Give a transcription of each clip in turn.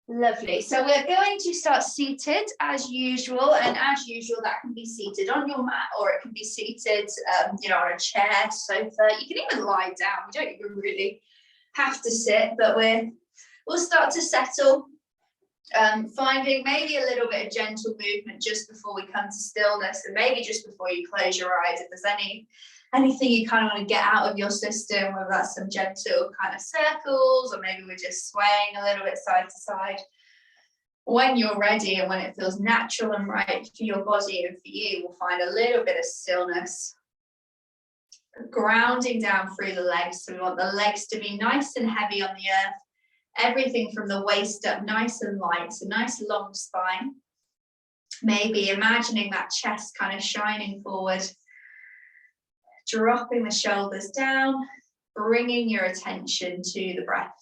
Lovely. So we're going to start seated as usual, and as usual, that can be seated on your mat, or it can be seated, on a chair, sofa. You can even lie down. You don't even really have to sit, but we'll start to settle, finding maybe a little bit of gentle movement just before we come to stillness, and maybe just before you close your eyes, if there's anything you kind of want to get out of your system, whether that's some gentle kind of circles, or maybe we're just swaying a little bit side to side. When you're ready and when it feels natural and right for your body and for you, we'll find a little bit of stillness. Grounding down through the legs. So we want the legs to be nice and heavy on the earth. Everything from the waist up nice and light, so nice long spine. Maybe imagining that chest kind of shining forward. Dropping the shoulders down, bringing your attention to the breath.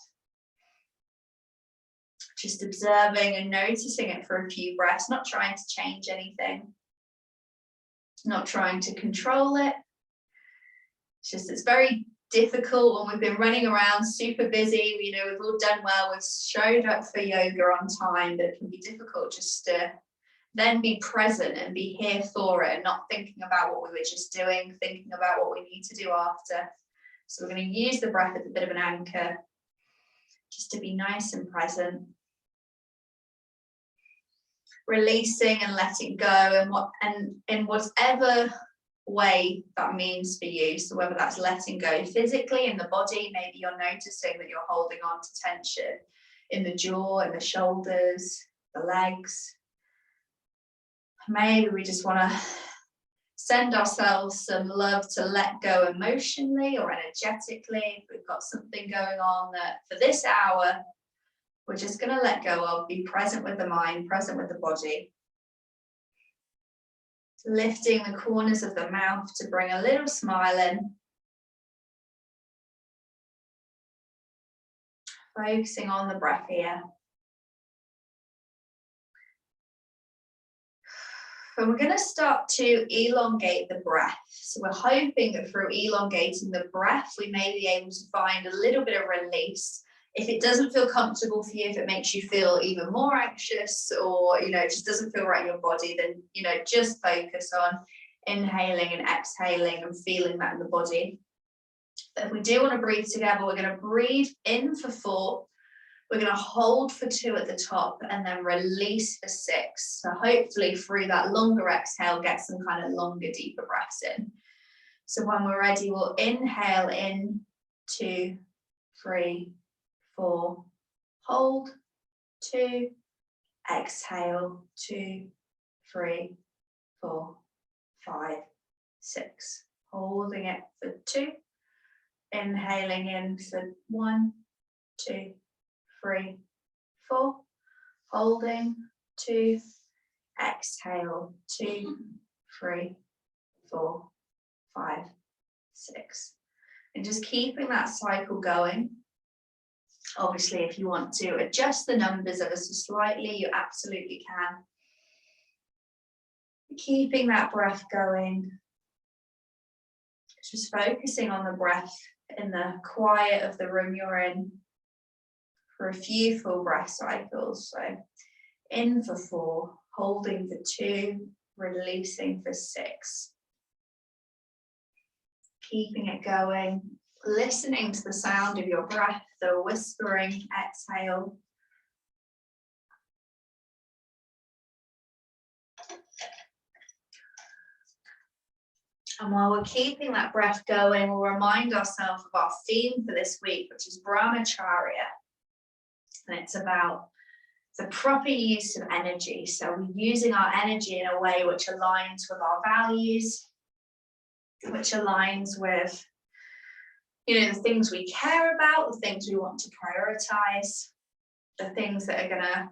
Just observing and noticing it for a few breaths, not trying to change anything, not trying to control it. It's very difficult when we've been running around super busy. We've all done well, we've showed up for yoga on time, but it can be difficult just to then be present and be here for it and not thinking about what we were just doing, thinking about what we need to do after. So we're going to use the breath as a bit of an anchor, just to be nice and present. Releasing and letting go, and in whatever way that means for you. So whether that's letting go physically in the body, maybe you're noticing that you're holding on to tension in the jaw, in the shoulders, the legs. Maybe we just want to send ourselves some love to let go emotionally or energetically. If we've got something going on that for this hour, we're just going to let go of, be present with the mind, present with the body. Lifting the corners of the mouth to bring a little smile in. Focusing on the breath here. And we're going to start to elongate the breath. So we're hoping that through elongating the breath, we may be able to find a little bit of release. If it doesn't feel comfortable for you, if it makes you feel even more anxious, or, just doesn't feel right in your body, then, just focus on inhaling and exhaling and feeling that in the body. But if we do want to breathe together, we're going to breathe in for 4. We're going to hold for 2 at the top and then release for 6. So hopefully through that longer exhale, get some kind of longer, deeper breaths in. So when we're ready, we'll inhale in, 2, 3, 4, hold, 2, exhale, 2, 3, 4, 5, 6. Holding it for 2, inhaling in for 1, 2, 3, 4, holding, 2, exhale, 2, 3, 4, 5, 6. And just keeping that cycle going. Obviously, if you want to adjust the numbers ever so slightly, you absolutely can. Keeping that breath going. Just focusing on the breath in the quiet of the room you're in. For a few full breath cycles. So in for 4, holding for 2, releasing for 6. Keeping it going, listening to the sound of your breath, the whispering exhale. And while we're keeping that breath going, we'll remind ourselves of our theme for this week, which is Brahmacharya. And it's about the proper use of energy. So we're using our energy in a way which aligns with our values, which aligns with, the things we care about, the things we want to prioritize, the things that are going to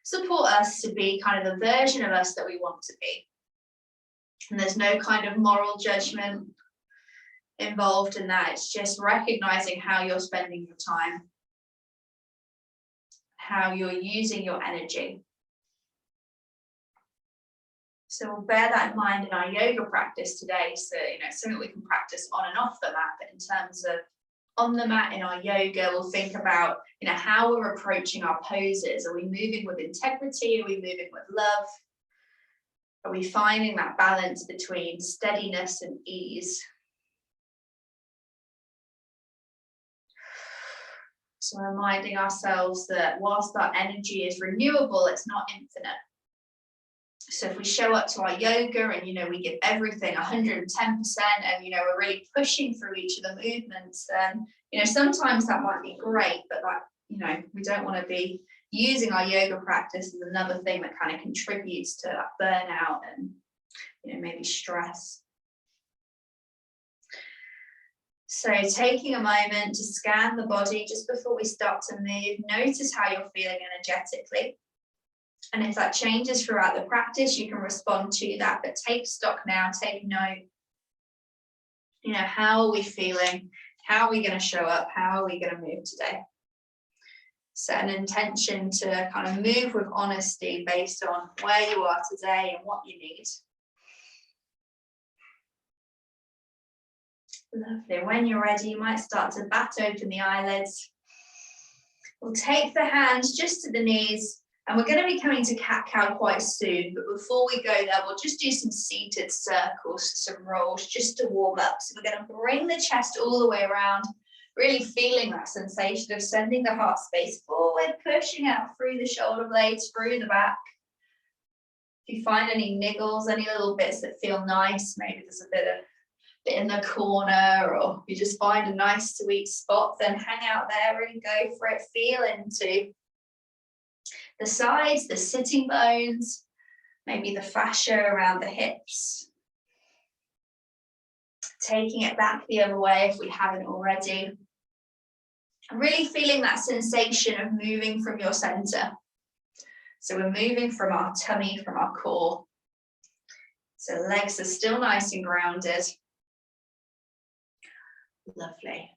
support us to be kind of the version of us that we want to be. And there's no kind of moral judgment involved in that. It's just recognizing how you're spending your time, how you're using your energy. So we'll bear that in mind in our yoga practice today. So, it's something we can practice on and off the mat, but in terms of On the mat in our yoga, we'll think about, how we're approaching our poses. Are we moving with integrity? Are we moving with love? Are we finding that balance between steadiness and ease? So reminding ourselves that whilst our energy is renewable, it's not infinite. So if we show up to our yoga and, we give everything 110% and, we're really pushing through each of the movements, then, sometimes that might be great, but that, we don't want to be using our yoga practice as another thing that kind of contributes to that burnout and, maybe stress. So taking a moment to scan the body just before we start to move, notice how you're feeling energetically. And if that changes throughout the practice, you can respond to that, but take stock now, take note. How are we feeling? How are we going to show up? How are we going to move today? Set an intention to kind of move with honesty based on where you are today and what you need. Lovely. When you're ready, you might start to bat open the eyelids. We'll take the hands just to the knees, and we're going to be coming to cat-cow quite soon, but before we go there, we'll just do some seated circles, some rolls, just to warm up. So we're going to bring the chest all the way around, really feeling that sensation of sending the heart space forward, pushing out through the shoulder blades, through the back. If you find any niggles, any little bits that feel nice, maybe there's a bit in the corner, or you just find a nice sweet spot, then hang out there and go for it. Feel into the sides, the sitting bones, maybe the fascia around the hips. Taking it back the other way if we haven't already. And really feeling that sensation of moving from your center. So we're moving from our tummy, from our core. So legs are still nice and grounded. Lovely.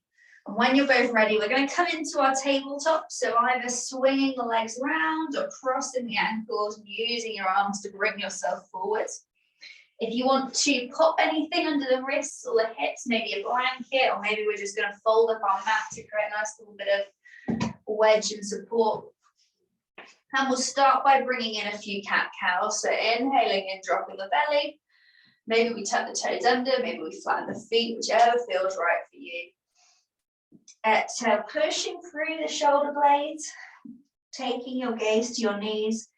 And when you're both ready, we're going to come into our tabletop. So either swinging the legs around or crossing the ankles and using your arms to bring yourself forward. If you want to pop anything under the wrists or the hips, maybe a blanket, or maybe we're just going to fold up our mat to create a nice little bit of wedge and support. And we'll start by bringing in a few cat-cows. So inhaling in, dropping the belly. Maybe we tuck the toes under, maybe we flatten the feet, whichever feels right for you. Exhale, pushing through the shoulder blades, taking your gaze to your knees,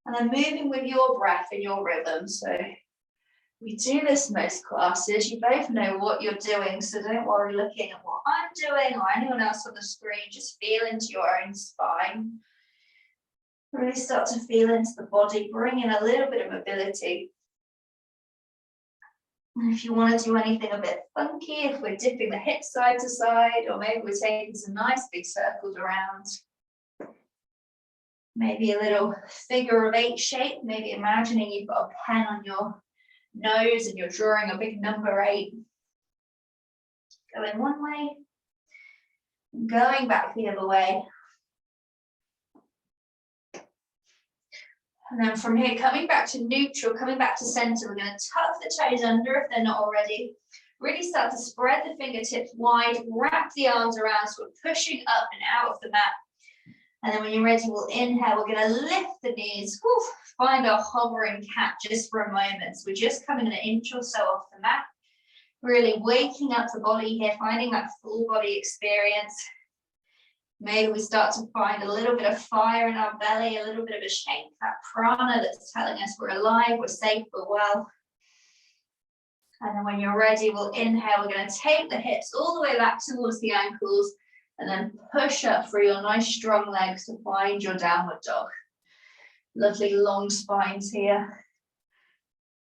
and then moving with your breath and your rhythm. So we do this most classes. You both know what you're doing, so don't worry looking at what I'm doing or anyone else on the screen. Just feel into your own spine. Really start to feel into the body, bring in a little bit of mobility. And if you want to do anything a bit funky, if we're dipping the hips side to side, or maybe we're taking some nice big circles around. Maybe a little figure of 8 shape, maybe imagining you've got a pen on your nose and you're drawing a big number 8. Going one way, going back the other way. And then from here, coming back to neutral, coming back to center, we're going to tuck the toes under if they're not already. Really start to spread the fingertips wide, wrap the arms around, so we're pushing up and out of the mat. And then when you're ready, we'll inhale. We're going to lift the knees, find our hovering cat just for a moment. So we're just coming an inch or so off the mat. Really waking up the body here, finding that full body experience. Maybe we start to find a little bit of fire in our belly, a little bit of a shake, that prana that's telling us we're alive, we're safe, we're well. And then when you're ready, we'll inhale. We're going to take the hips all the way back towards the ankles and then push up through your nice strong legs to find your downward dog. Lovely long spines here.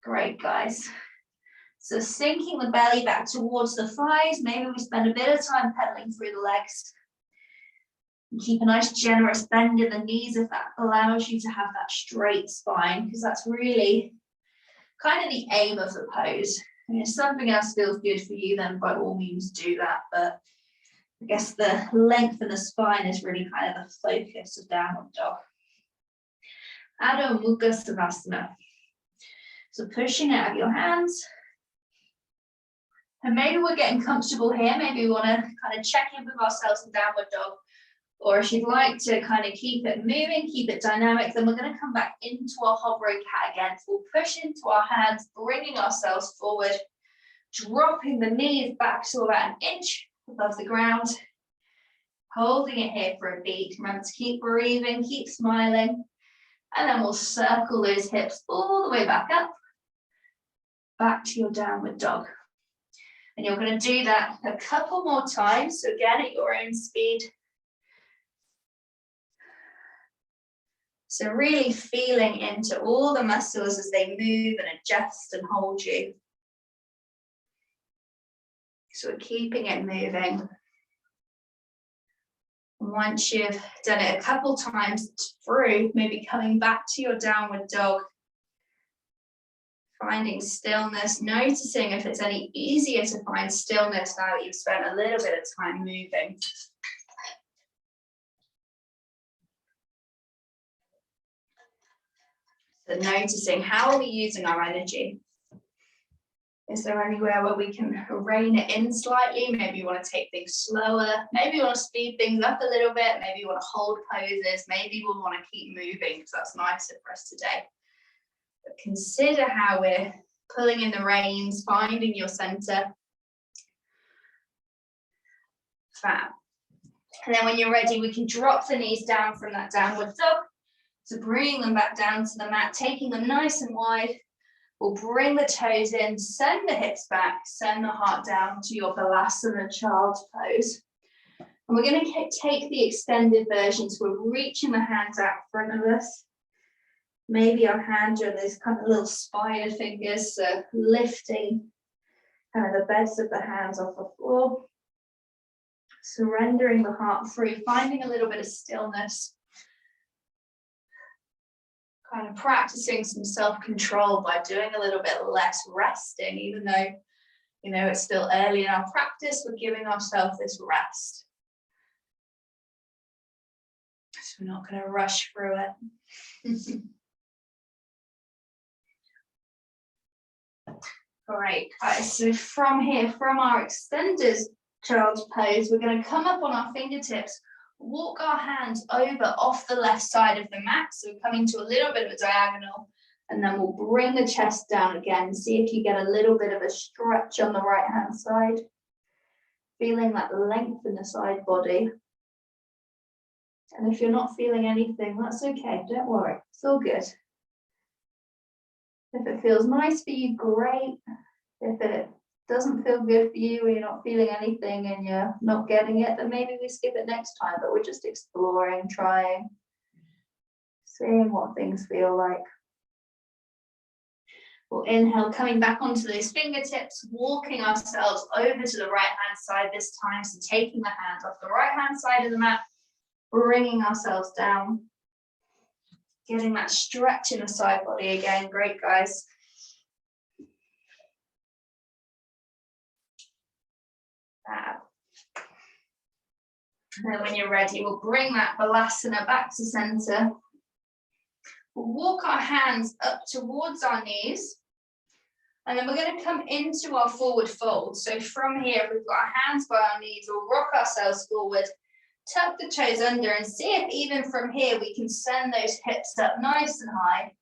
Great, guys. So sinking the belly back towards the thighs. Maybe we spend a bit of time pedaling through the legs. Keep a nice generous bend in the knees if that allows you to have that straight spine, because that's really kind of the aim of the pose. And if something else feels good for you, then by all means do that. But I guess the length of the spine is really kind of the focus of downward dog. Adho Mukha Savasana. So pushing out of your hands, And maybe we're getting comfortable here. Maybe we want to kind of check in with ourselves in downward dog. Or if you'd like to kind of keep it moving, keep it dynamic, then we're going to come back into our hovering cat again. So we'll push into our hands, bringing ourselves forward, dropping the knees back to about an inch above the ground, holding it here for a beat. Remember to keep breathing, keep smiling, and then we'll circle those hips all the way back up, back to your downward dog. And you're going to do that a couple more times, so again at your own speed. So really feeling into all the muscles as they move and adjust and hold you. So we're keeping it moving. And once you've done it a couple times through, maybe coming back to your downward dog, finding stillness, noticing if it's any easier to find stillness now that you've spent a little bit of time moving. So noticing, how are we using our energy? Is there anywhere where we can rein it in slightly? Maybe you want to take things slower. Maybe you want to speed things up a little bit. Maybe you want to hold poses. Maybe we want to keep moving because that's nicer for us today. But consider how we're pulling in the reins, finding your center. Fab. And then when you're ready, we can drop the knees down from that downward dog. So bringing them back down to the mat, taking them nice and wide. We'll bring the toes in, send the hips back, send the heart down to your Balasana child's pose. And we're going to take the extended version. So we're reaching the hands out in front of us. Maybe our hands are in those kind of little spider fingers, so lifting kind of the beds of the hands off the floor. Surrendering the heart through, finding a little bit of stillness. Kind of practicing some self-control by doing a little bit less resting, even though, you know, it's still early in our practice, we're giving ourselves this rest. So we're not going to rush through it. Great, guys. So from here, from our extended child's pose, we're going to come up on our fingertips, walk our hands over off the left side of the mat, so coming to a little bit of a diagonal, and then we'll bring the chest down again. See if you get a little bit of a stretch on the right hand side, feeling that length in the side body. And if you're not feeling anything, that's okay, don't worry, it's all good. If it feels nice for you, great. If it doesn't feel good for you, or you're not feeling anything and you're not getting it, then maybe we skip it next time, but we're just exploring, trying, seeing what things feel like. We'll inhale, coming back onto those fingertips, walking ourselves over to the right hand side this time, so taking the hands off the right hand side of the mat, bringing ourselves down, getting that stretch in the side body again. Great, guys. Fab. And then when you're ready, we'll bring that Balasana back to center. We'll walk our hands up towards our knees. And then we're going to come into our forward fold. So from here, if we've got our hands by our knees, we'll rock ourselves forward, tuck the toes under, and see if even from here we can send those hips up nice and high.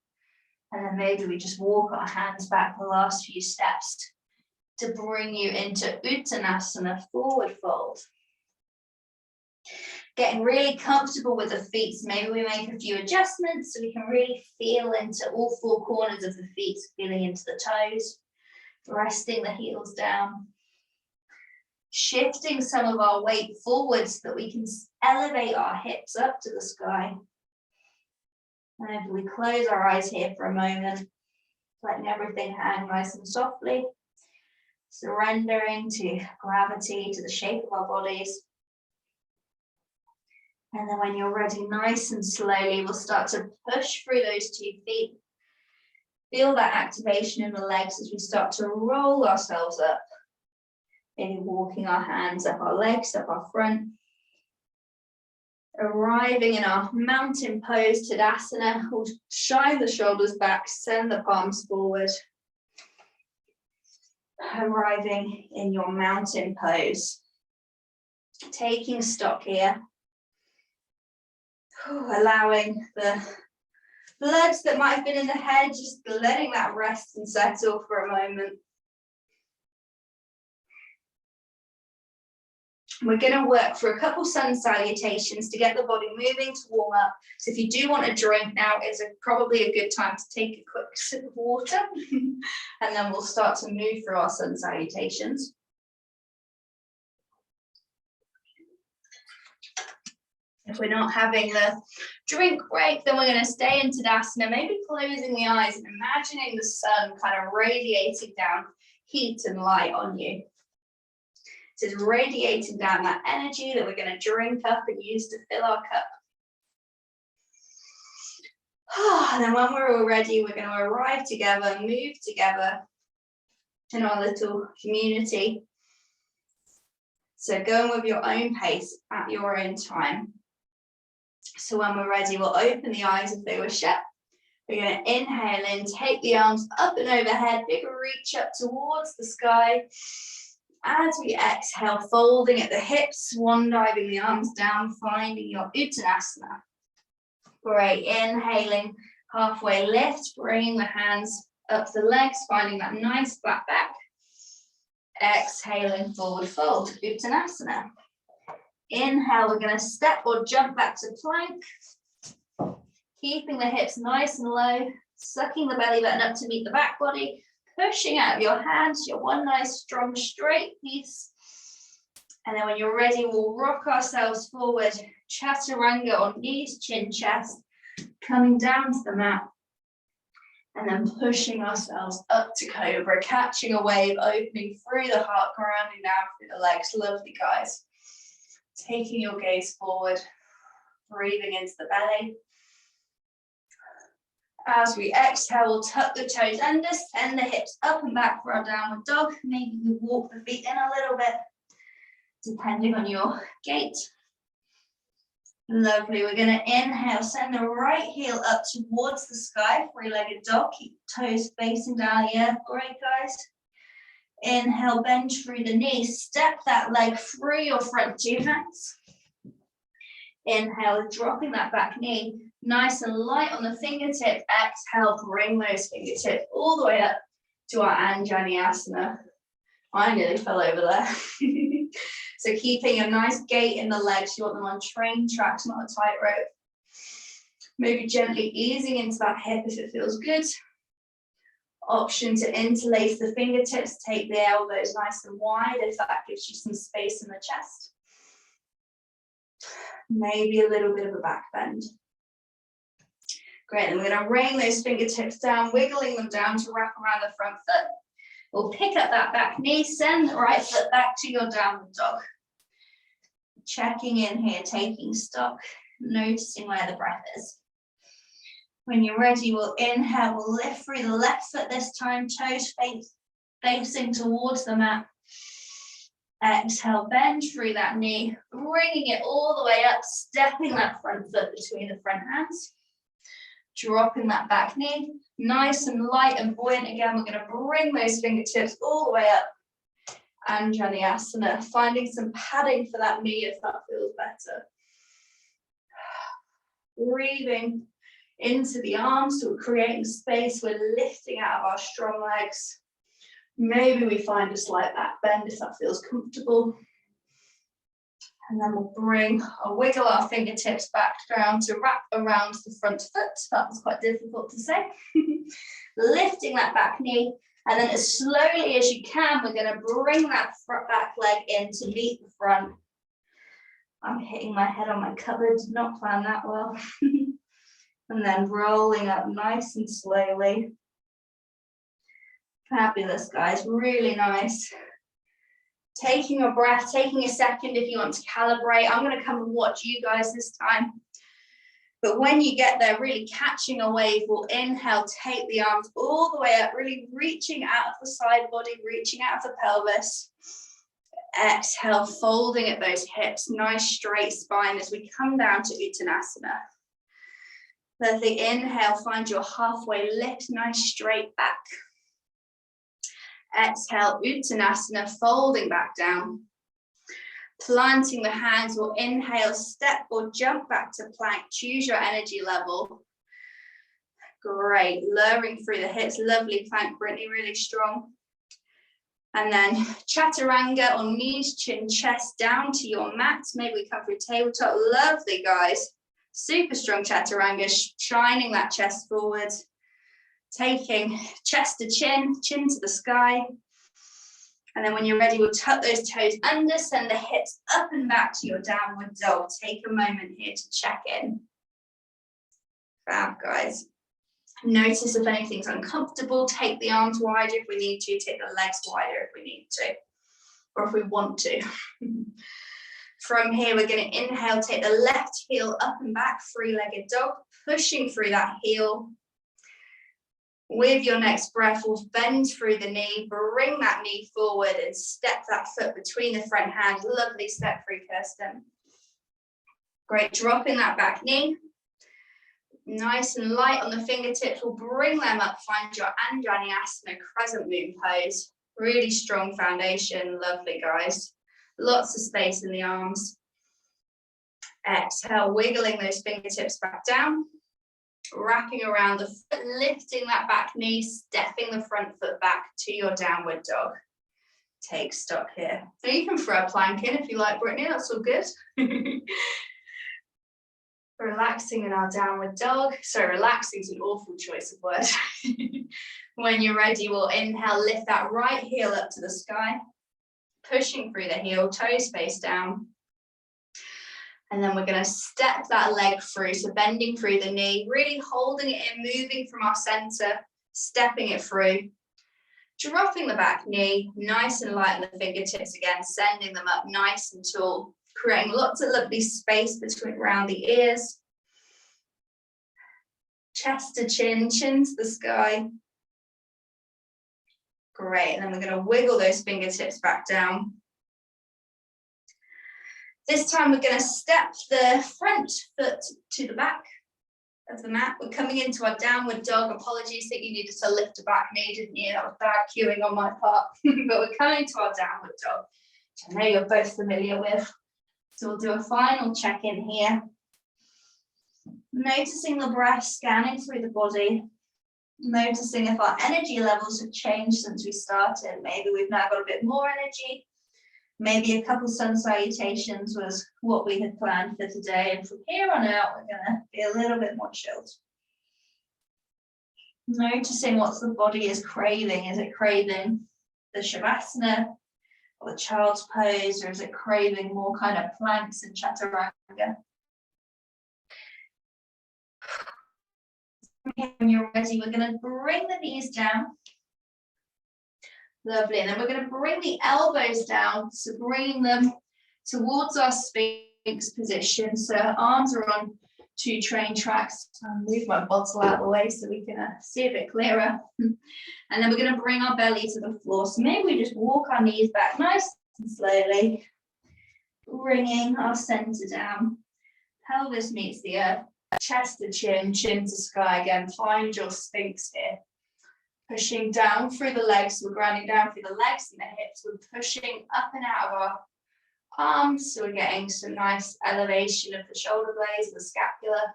And then maybe we just walk our hands back the last few steps to bring you into Uttanasana, forward fold. Getting really comfortable with the feet. So maybe we make a few adjustments so we can really feel into all four corners of the feet, feeling into the toes, resting the heels down. Shifting some of our weight forward so that we can elevate our hips up to the sky. And if we close our eyes here for a moment, letting everything hang nice and softly, surrendering to gravity, to the shape of our bodies. And then when you're ready, nice and slowly, we'll start to push through those 2 feet. Feel that activation in the legs as we start to roll ourselves up. Maybe walking our hands up our legs, up our front. Arriving in our mountain pose, Tadasana, we'll shine the shoulders back, send the palms forward. Arriving in your mountain pose. Taking stock here. Allowing the blood that might have been in the head, just letting that rest and settle for a moment. We're going to work for a couple sun salutations to get the body moving to warm up. So if you do want a drink, now is probably a good time to take a quick sip of water and then we'll start to move through our sun salutations. If we're not having the drink break, then we're going to stay in Tadasana, maybe closing the eyes and imagining the sun kind of radiating down heat and light on you. So it's radiating down that energy that we're going to drink up and use to fill our cup. And then when we're all ready, we're going to arrive together, move together in our little community. So going with your own pace at your own time. So when we're ready, we'll open the eyes if they were shut. We're going to inhale in, take the arms up and overhead, big reach up towards the sky. As we exhale, folding at the hips, swan diving the arms down, finding your Uttanasana. Great, inhaling, halfway lift, bringing the hands up the legs, finding that nice flat back. Exhaling, forward fold, Uttanasana. Inhale, we're going to step or jump back to plank. Keeping the hips nice and low, sucking the belly button up to meet the back body, pushing out of your hands, your one nice strong straight piece. And then when you're ready, we'll rock ourselves forward, chaturanga on knees, chin, chest, coming down to the mat. And then pushing ourselves up to cobra, catching a wave, opening through the heart, grounding down through the legs. Lovely, guys. Taking your gaze forward, breathing into the belly. As we exhale, we'll tuck the toes under, send the hips up and back for our downward dog. Maybe you walk the feet in a little bit, depending on your gait. Lovely. We're going to inhale, send the right heel up towards the sky, three-legged dog. Keep toes facing down the earth. Great, guys. Inhale, bend through the knees. Step that leg through your front two hands. Inhale, dropping that back knee. Nice and light on the fingertips. Exhale, bring those fingertips all the way up to our Anjaneyasana. I nearly fell over there. So keeping a nice gait in the legs. You want them on train tracks, not a tightrope. Maybe gently easing into that hip if it feels good. Option to interlace the fingertips. Take the elbows nice and wide if that gives you some space in the chest. Maybe a little bit of a back bend. Great, and we're going to rain those fingertips down, wiggling them down to wrap around the front foot. We'll pick up that back knee, send the right foot back to your downward dog. Checking in here, taking stock, noticing where the breath is. When you're ready, we'll inhale, we'll lift through the left foot this time, toes facing towards the mat. Exhale, bend through that knee, bringing it all the way up, stepping that front foot between the front hands. Dropping that back knee, nice and light and buoyant. Again, we're going to bring those fingertips all the way up. Anjaneyasana, finding some padding for that knee if that feels better. Breathing into the arms, so we're creating space. We're lifting out of our strong legs. Maybe we find a slight back bend if that feels comfortable. And then we'll bring or wiggle our fingertips back down to wrap around the front foot. That was quite difficult to say. Lifting that back knee. And then as slowly as you can, we're going to bring that front back leg in to meet the front. I'm hitting my head on my cupboard, did not plan that well. And then rolling up nice and slowly. Fabulous, guys, really nice. Taking a breath, taking a second if you want to calibrate. I'm going to come and watch you guys this time. But when you get there, really catching a wave, we'll inhale, take the arms all the way up, really reaching out of the side body, reaching out of the pelvis. Exhale, folding at those hips, nice straight spine as we come down to Uttanasana. Lovely, inhale, find your halfway lift, nice straight back. Exhale, Uttanasana, folding back down. Planting the hands, we'll inhale, step or jump back to plank. Choose your energy level. Great, lowering through the hips. Lovely plank, Brittany, really strong. And then chaturanga on knees, chin, chest down to your mat. Maybe we come through tabletop. Lovely, guys. Super strong chaturanga, shining that chest forward. Taking chest to chin, chin to the sky. And then when you're ready, we'll tuck those toes under, send the hips up and back to your downward dog. Take a moment here to check in. Fab, guys. Notice if anything's uncomfortable, take the arms wider if we need to, take the legs wider if we need to, or if we want to. From here, we're going to inhale, take the left heel up and back, three-legged dog, pushing through that heel. With your next breath, we'll bend through the knee, bring that knee forward and step that foot between the front hands. Lovely step through, Kirsten. Great, dropping that back knee. Nice and light on the fingertips. We'll bring them up, find your Anjaneyasana, crescent moon pose. Really strong foundation, lovely, guys. Lots of space in the arms. Exhale, wiggling those fingertips back down. Wrapping around the foot, lifting that back knee, stepping the front foot back to your downward dog. Take stock here. So you can throw a plank in if you like, Brittany, that's all good. Relaxing in our downward dog. So relaxing is an awful choice of word. When you're ready, we'll inhale, lift that right heel up to the sky, pushing through the heel, toes face down. And then we're going to step that leg through, so bending through the knee, really holding it in, moving from our center, stepping it through, dropping the back knee, nice and light on the fingertips again, sending them up nice and tall, creating lots of lovely space between around the ears. Chest to chin, chin to the sky. Great, and then we're going to wiggle those fingertips back down. This time we're going to step the front foot to the back of the mat. We're coming into our downward dog. Apologies that you needed to lift a back knee, didn't you? That was bad cueing on my part. But we're coming to our downward dog, which I know you're both familiar with. So we'll do a final check-in here. Noticing the breath, scanning through the body. Noticing if our energy levels have changed since we started. Maybe we've now got a bit more energy. Maybe a couple sun salutations was what we had planned for today. And from here on out, we're going to be a little bit more chilled. Noticing what the body is craving. Is it craving the Shavasana or the child's pose, or is it craving more kind of planks and chaturanga? When you're ready, we're going to bring the knees down. Lovely, and then we're going to bring the elbows down, so bringing them towards our Sphinx position. So arms are on two train tracks. I'll move my bottle out of the way so we can see a bit clearer. And then we're going to bring our belly to the floor. So maybe we just walk our knees back nice and slowly, bringing our center down. Pelvis meets the earth, chest to chin, chin to sky again. Find your Sphinx here. Pushing down through the legs, we're grounding down through the legs and the hips. We're pushing up and out of our arms, so we're getting some nice elevation of the shoulder blades, the scapula.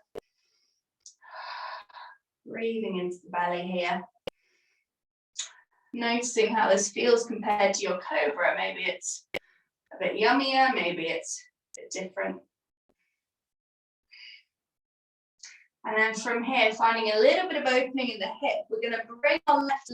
Breathing into the belly here. Noticing how this feels compared to your cobra. Maybe it's a bit yummier, maybe it's a bit different. And then from here, finding a little bit of opening in the hip, we're going to bring our left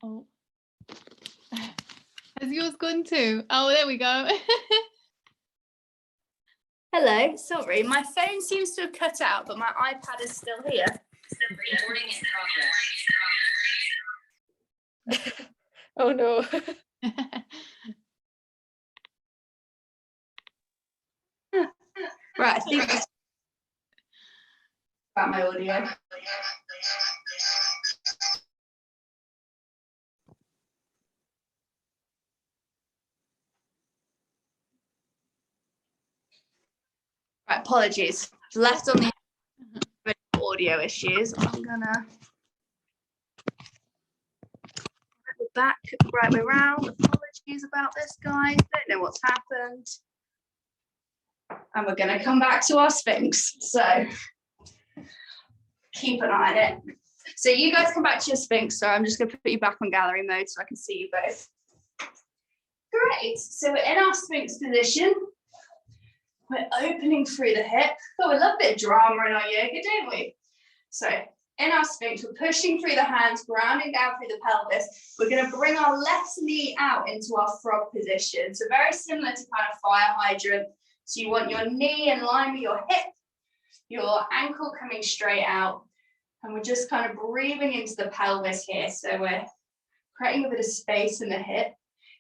Oh. Has yours gone too? Oh, there we go. Hello, sorry, my phone seems to have cut out, but my iPad is still here. Recording in progress. Oh no. Right, I think about my audio. Right, apologies. I've left on the audio issues. I'm gonna go back right way around. Apologies about this, guys. Don't know what's happened. And we're gonna come back to our Sphinx. So keep an eye on it. So you guys come back to your Sphinx. So I'm just gonna put you back on gallery mode so I can see you both. Great. So we're in our Sphinx position. We're opening through the hip. Oh, we love a bit of drama in our yoga, don't we? So in our Sphinx, we're pushing through the hands, grounding down through the pelvis. We're going to bring our left knee out into our frog position. So very similar to kind of fire hydrant. So you want your knee in line with your hip, your ankle coming straight out. And we're just kind of breathing into the pelvis here. So we're creating a bit of space in the hip.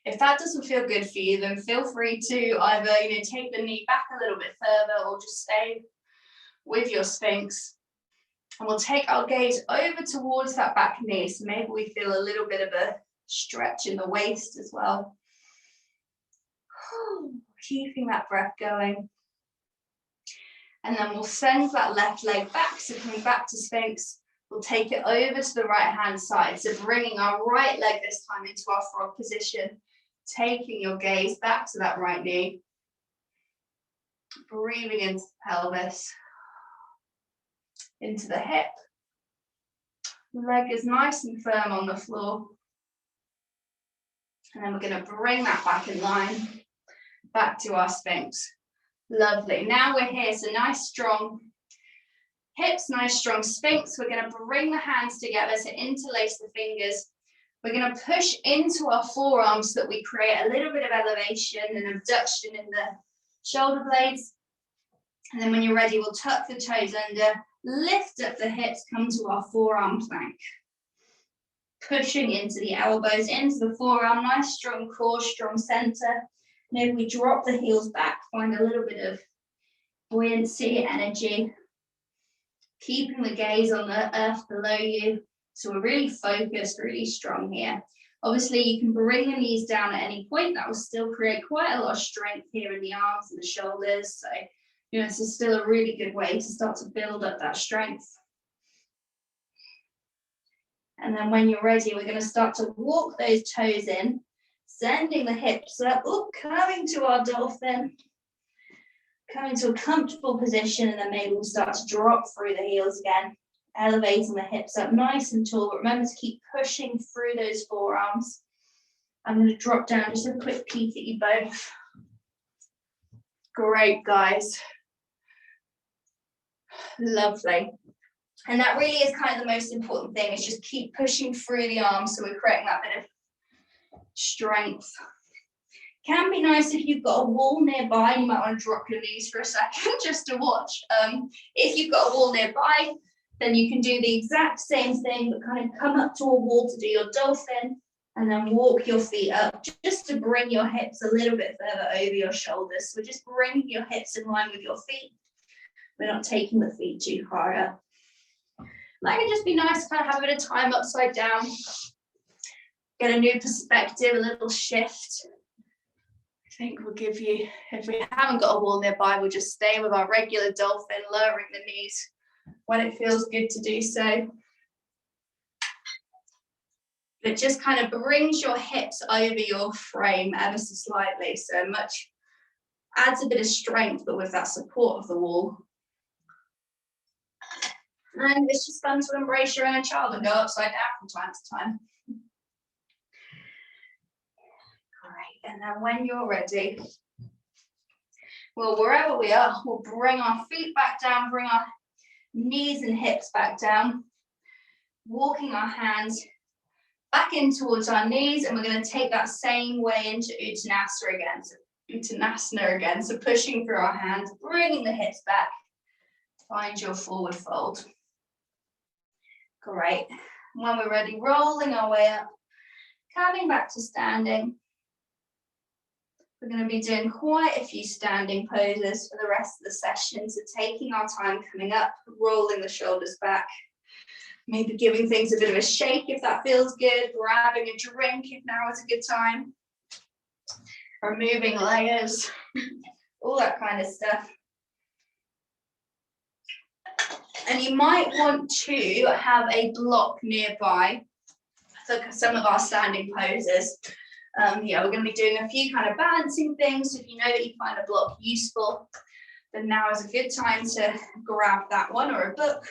If that doesn't feel good for you, then feel free to either, take the knee back a little bit further or just stay with your Sphinx. And we'll take our gaze over towards that back knee. So maybe we feel a little bit of a stretch in the waist as well. Keeping that breath going. And then we'll send that left leg back. So coming back to Sphinx, we'll take it over to the right hand side. So bringing our right leg this time into our frog position. Taking your gaze back to that right knee. Breathing into the pelvis. Into the hip. The leg is nice and firm on the floor. And then we're going to bring that back in line. Back to our Sphinx. Lovely. Now we're here. So nice strong hips, nice strong Sphinx. We're going to bring the hands together. So interlace the fingers. We're going to push into our forearms so that we create a little bit of elevation and abduction in the shoulder blades. And then when you're ready, we'll tuck the toes under, lift up the hips, come to our forearm plank. Pushing into the elbows, into the forearm, nice strong core, strong center. Maybe we drop the heels back, find a little bit of buoyancy, energy. Keeping the gaze on the earth below you. So we're really focused, really strong here. Obviously, you can bring the knees down at any point. That will still create quite a lot of strength here in the arms and the shoulders. So, this is still a really good way to start to build up that strength. And then when you're ready, we're going to start to walk those toes in, sending the hips up, coming to our dolphin, coming to a comfortable position, and then maybe we'll start to drop through the heels again. Elevating the hips up nice and tall, but remember to keep pushing through those forearms. I'm going to drop down just a quick peek at you both. Great, guys. Lovely. And that really is kind of the most important thing, is just keep pushing through the arms so we're creating that bit of strength. Can be nice if you've got a wall nearby. You might want to drop your knees for a second just to watch. If you've got a wall nearby, then you can do the exact same thing, but kind of come up to a wall to do your dolphin and then walk your feet up just to bring your hips a little bit further over your shoulders. So just bring your hips in line with your feet. We're not taking the feet too far up. That can just be nice to kind of have a bit of time upside down. Get a new perspective, a little shift. I think we'll give you, if we haven't got a wall nearby, we'll just stay with our regular dolphin, lowering the knees when it feels good to do so. It just kind of brings your hips over your frame ever so slightly, so much adds a bit of strength, but with that support of the wall. And it's just fun to embrace your inner child and go upside down from time to time. Great, and then when you're ready, well, wherever we are, we'll bring our feet back down, bring our knees and hips back down, walking our hands back in towards our knees, and we're going to take that same way into Uttanasana again. So pushing through our hands, bringing the hips back, find your forward fold. Great. When we're ready, rolling our way up, coming back to standing. We're going to be doing quite a few standing poses for the rest of the session. So taking our time coming up, rolling the shoulders back, maybe giving things a bit of a shake if that feels good, grabbing a drink if now is a good time, removing layers, all that kind of stuff. And you might want to have a block nearby for some of our standing poses. Yeah, we're going to be doing a few kind of balancing things. So if you know that you find a block useful, then now is a good time to grab that one or a book.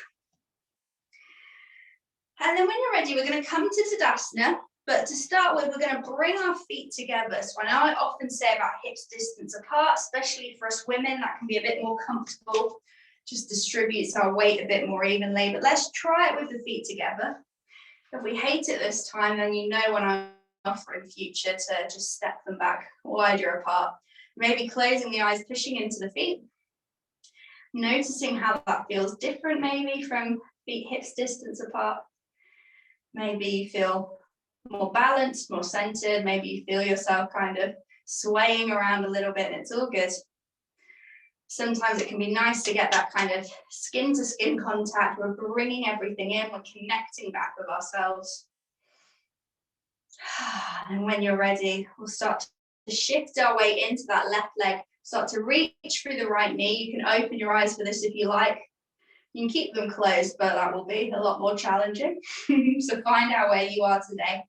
And then when you're ready, we're going to come to Tadasana. But to start with, we're going to bring our feet together. So I know I often say about hips distance apart, especially for us women, that can be a bit more comfortable, just distributes our weight a bit more evenly. But let's try it with the feet together. If we hate it this time, then you know when I'm offering future to just step them back wider apart. Maybe closing the eyes, pushing into the feet. Noticing how that feels different maybe from feet hips distance apart. Maybe you feel more balanced, more centered. Maybe you feel yourself kind of swaying around a little bit, and it's all good. Sometimes it can be nice to get that kind of skin to skin contact. We're bringing everything in, we're connecting back with ourselves. And when you're ready, we'll start to shift our weight into that left leg, start to reach through the right knee. You can open your eyes for this if you like. You can keep them closed, but that will be a lot more challenging. So find out where you are today.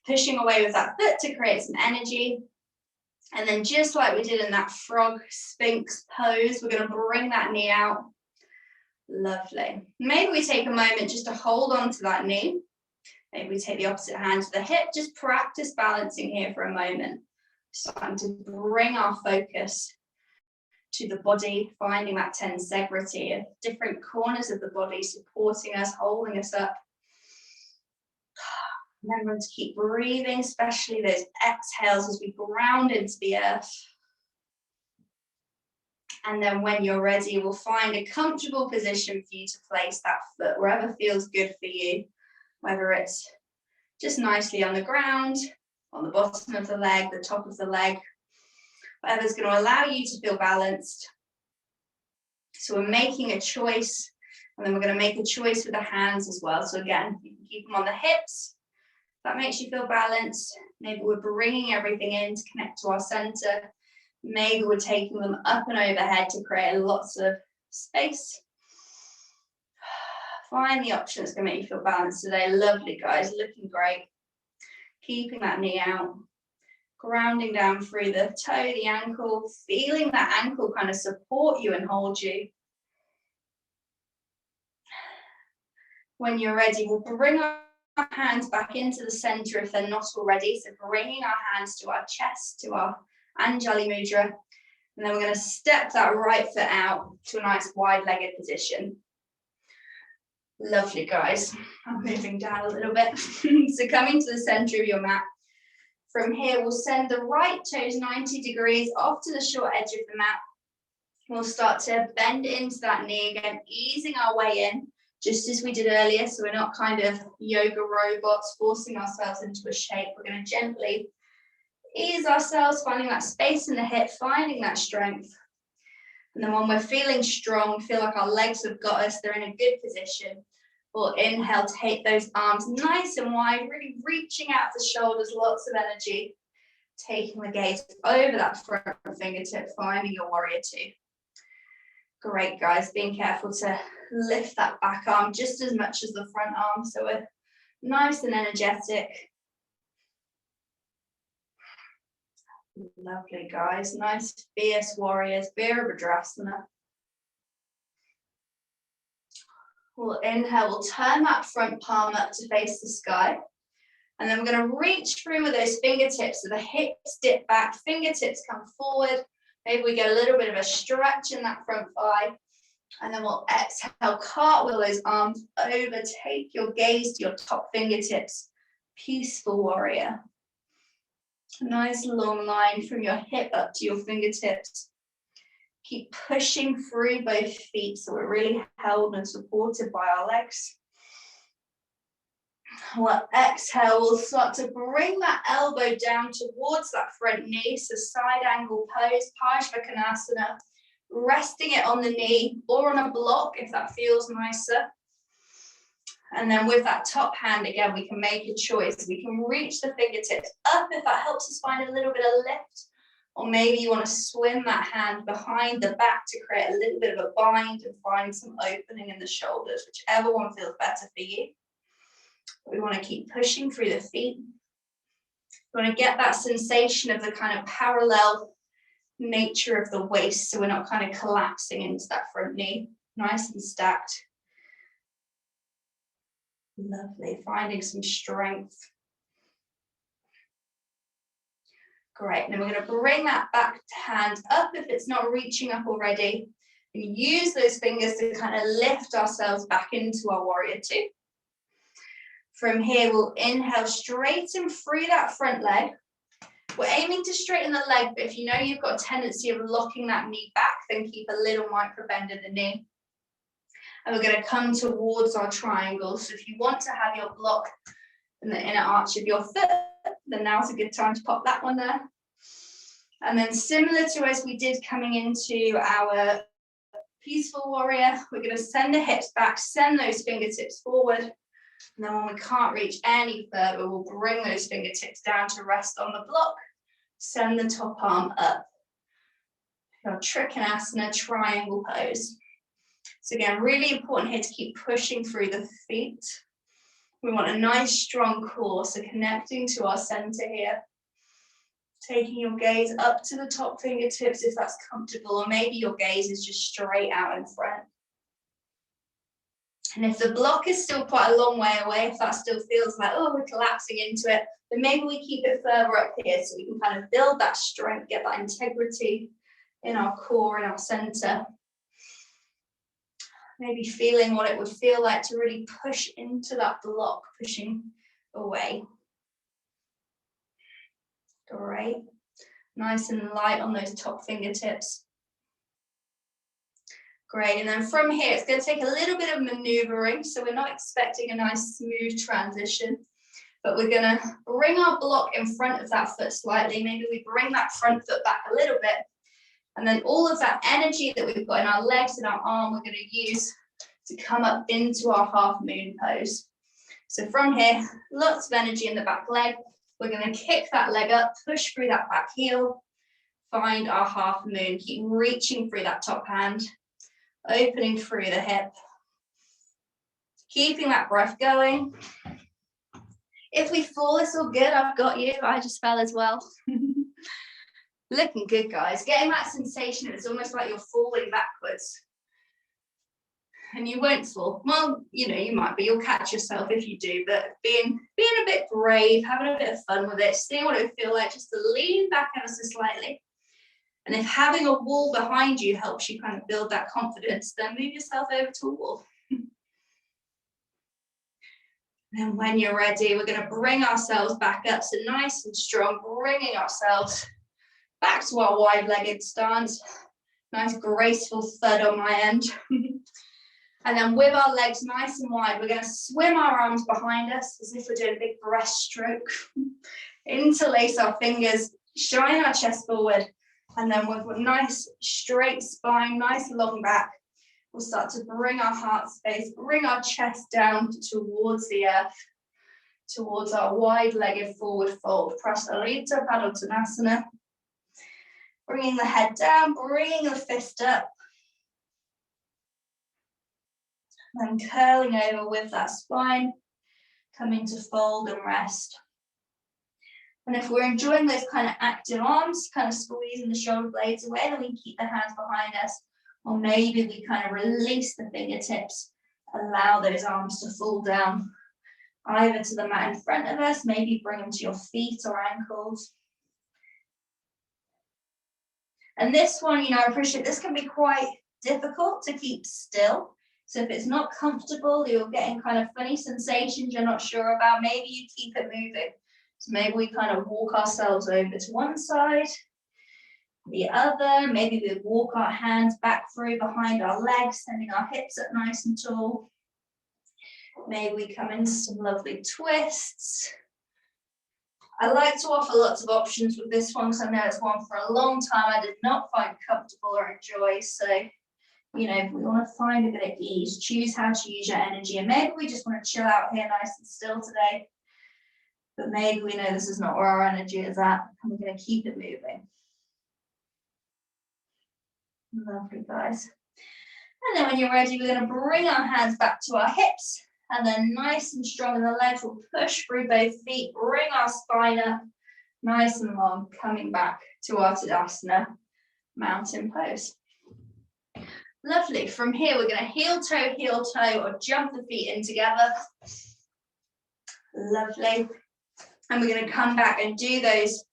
Pushing away with that foot to create some energy. And then just like we did in that frog sphinx pose, we're going to bring that knee out. Lovely. Maybe we take a moment just to hold on to that knee. Maybe we take the opposite hand to the hip. Just practice balancing here for a moment. Starting to bring our focus to the body, finding that tensegrity of different corners of the body supporting us, holding us up. Remember to keep breathing, especially those exhales as we ground into the earth. And then when you're ready, we'll find a comfortable position for you to place that foot wherever feels good for you, whether it's just nicely on the ground, on the bottom of the leg, the top of the leg, whatever's going to allow you to feel balanced. So we're making a choice, and then we're going to make a choice with the hands as well. So again, you can keep them on the hips. That makes you feel balanced. Maybe we're bringing everything in to connect to our center. Maybe we're taking them up and overhead to create lots of space. Find the option that's going to make you feel balanced today. Lovely, guys, looking great. Keeping that knee out. Grounding down through the toe, the ankle, feeling that ankle kind of support you and hold you. When you're ready, we'll bring our hands back into the center if they're not already. So bringing our hands to our chest, to our Anjali Mudra. And then we're going to step that right foot out to a nice wide-legged position. Lovely, guys. I'm moving down a little bit. So coming to the center of your mat. From here, we'll send the right toes 90 degrees off to the short edge of the mat. We'll start to bend into that knee again, easing our way in, just as we did earlier. So we're not kind of yoga robots forcing ourselves into a shape. We're going to gently ease ourselves, finding that space in the hip, finding that strength. And then when we're feeling strong, feel like our legs have got us, they're in a good position. We'll inhale, take those arms nice and wide, really reaching out the shoulders, lots of energy. Taking the gaze over that front fingertip, finding your warrior two. Great, guys. Being careful to lift that back arm just as much as the front arm, so we're nice and energetic. Lovely, guys. Nice, fierce warriors, Virabhadrasana. We'll inhale, we'll turn that front palm up to face the sky. And then we're going to reach through with those fingertips. So the hips dip back, fingertips come forward. Maybe we get a little bit of a stretch in that front thigh. And then we'll exhale, cartwheel those arms over. Take your gaze to your top fingertips. Peaceful warrior. A nice long line from your hip up to your fingertips. Keep pushing through both feet so we're really held and supported by our legs. We'll exhale, we'll start to bring that elbow down towards that front knee, so side angle pose, Parsvakonasana, resting it on the knee or on a block if that feels nicer. And then with that top hand, again, we can make a choice. We can reach the fingertips up if that helps us find a little bit of lift Or maybe you want to swim that hand behind the back to create a little bit of a bind and find some opening in the shoulders, whichever one feels better for you. We want to keep pushing through the feet. We want to get that sensation of the kind of parallel nature of the waist, so we're not kind of collapsing into that front knee, nice and stacked. Lovely, finding some strength. Great, and then we're going to bring that back hand up if it's not reaching up already, and use those fingers to kind of lift ourselves back into our warrior two. From here, we'll inhale, straighten through that front leg. We're aiming to straighten the leg, but if you know you've got a tendency of locking that knee back, then keep a little micro bend in the knee. And we're going to come towards our triangle. So if you want to have your block in the inner arch of your foot, then now's a good time to pop that one there. And then similar to as we did coming into our peaceful warrior, we're going to send the hips back, send those fingertips forward. And then when we can't reach any further, we'll bring those fingertips down to rest on the block. Send the top arm up. Your Trikonasana triangle pose. So again, really important here to keep pushing through the feet. We want a nice strong core, so connecting to our center here. Taking your gaze up to the top fingertips if that's comfortable, or maybe your gaze is just straight out in front. And if the block is still quite a long way away, if that still feels like, oh, we're collapsing into it, then maybe we keep it further up here so we can kind of build that strength, get that integrity in our core, in our center. Maybe feeling what it would feel like to really push into that block, pushing away. Great. Nice and light on those top fingertips. Great, and then from here, it's going to take a little bit of maneuvering, so we're not expecting a nice smooth transition, but we're going to bring our block in front of that foot slightly. Maybe we bring that front foot back a little bit, and then all of that energy that we've got in our legs and our arm, we're going to use to come up into our half moon pose. So from here, lots of energy in the back leg. We're going to kick that leg up, push through that back heel, find our half moon, keep reaching through that top hand, opening through the hip, keeping that breath going. If we fall, it's all good. I've got you. I just fell as well. Looking good, guys. Getting that sensation, it's almost like you're falling backwards. And you won't fall. Well, you know, you might be. You'll catch yourself if you do. But being a bit brave, having a bit of fun with it, seeing what it would feel like just to lean back ever so slightly. And if having a wall behind you helps you kind of build that confidence, then move yourself over to a wall. And when you're ready, we're going to bring ourselves back up. So nice and strong, bringing ourselves back to our wide-legged stance. Nice graceful thud on my end. And then with our legs nice and wide, we're going to swim our arms behind us as if we're doing a big breaststroke. Interlace our fingers, shine our chest forward. And then with a nice straight spine, nice long back, we'll start to bring our heart space, bring our chest down towards the earth, towards our wide-legged forward fold. Prasarita Padottanasana. Bringing the head down, bringing the fist up. Then curling over with that spine, coming to fold and rest. And if we're enjoying those kind of active arms, kind of squeezing the shoulder blades away, then we can keep the hands behind us. Or maybe we kind of release the fingertips, allow those arms to fall down, either to the mat in front of us, maybe bring them to your feet or ankles. And this one, you know, I appreciate this can be quite difficult to keep still. So if it's not comfortable, you're getting kind of funny sensations you're not sure about, maybe you keep it moving. So maybe we kind of walk ourselves over to one side, the other. Maybe we walk our hands back through behind our legs, sending our hips up nice and tall. Maybe we come into some lovely twists. I like to offer lots of options with this one because I know it's one for a long time I did not find comfortable or enjoy. So, you know, if we want to find a bit of ease, choose how to use your energy. And maybe we just want to chill out here nice and still today. But maybe we know this is not where our energy is at, and we're going to keep it moving. Lovely, guys. And then when you're ready, we're going to bring our hands back to our hips, and then nice and strong in the legs, we'll push through both feet, bring our spine up, nice and long, coming back to our Tadasana mountain pose. Lovely. From here, we're going to heel toe, or jump the feet in together. Lovely. And we're going to come back and do those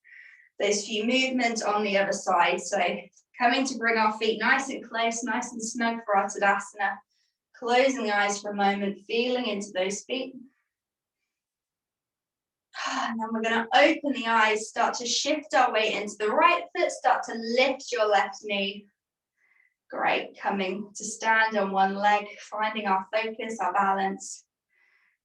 few movements on the other side. So coming to bring our feet nice and close, nice and snug for our Tadasana. Closing the eyes for a moment, feeling into those feet. And then we're going to open the eyes, start to shift our weight into the right foot, start to lift your left knee. Great, coming to stand on one leg, finding our focus, our balance.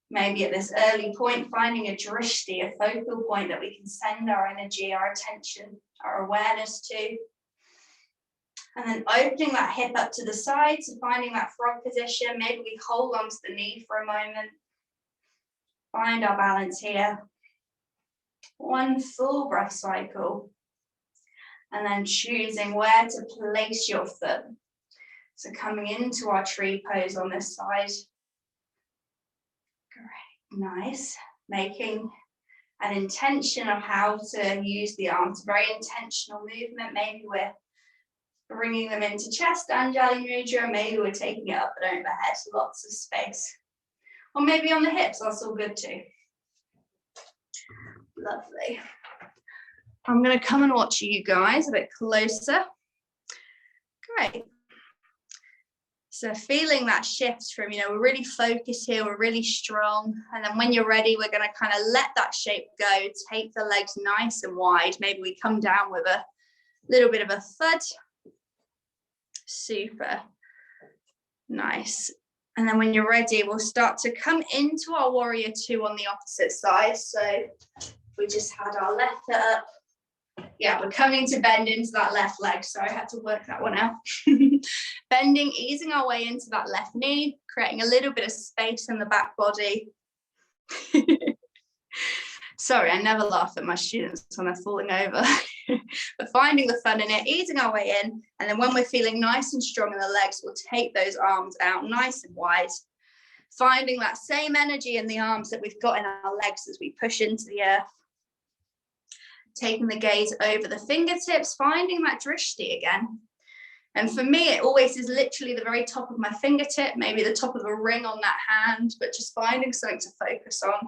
Maybe at this early point, finding a drishti, a focal point that we can send our energy, our attention, our awareness to. And then opening that hip up to the side, so finding that frog position. Maybe we hold onto the knee for a moment. Find our balance here. One full breath cycle. And then choosing where to place your foot. So coming into our tree pose on this side. Great, nice. Making an intention of how to use the arms. Very intentional movement. Maybe we're bringing them into chest, Anjali Mudra. Maybe we're taking it up and overhead, lots of space. Or maybe on the hips, that's all good too. Lovely. I'm going to come and watch you guys a bit closer. Great. So feeling that shift from, we're really focused here, we're really strong. And then when you're ready, we're going to kind of let that shape go, take the legs nice and wide. Maybe we come down with a little bit of a thud. Super nice. And then when you're ready, we'll start to come into our warrior two on the opposite side. So we just had our left foot up. Yeah, we're coming to bend into that left leg. Sorry, I had to work that one out. Bending, easing our way into that left knee, creating a little bit of space in the back body. Sorry, I never laugh at my students when they're falling over. But finding the fun in it, easing our way in. And then when we're feeling nice and strong in the legs, we'll take those arms out nice and wide. Finding that same energy in the arms that we've got in our legs as we push into the earth. Taking the gaze over the fingertips, finding that drishti again. And for me, it always is literally the very top of my fingertip, maybe the top of a ring on that hand, but just finding something to focus on.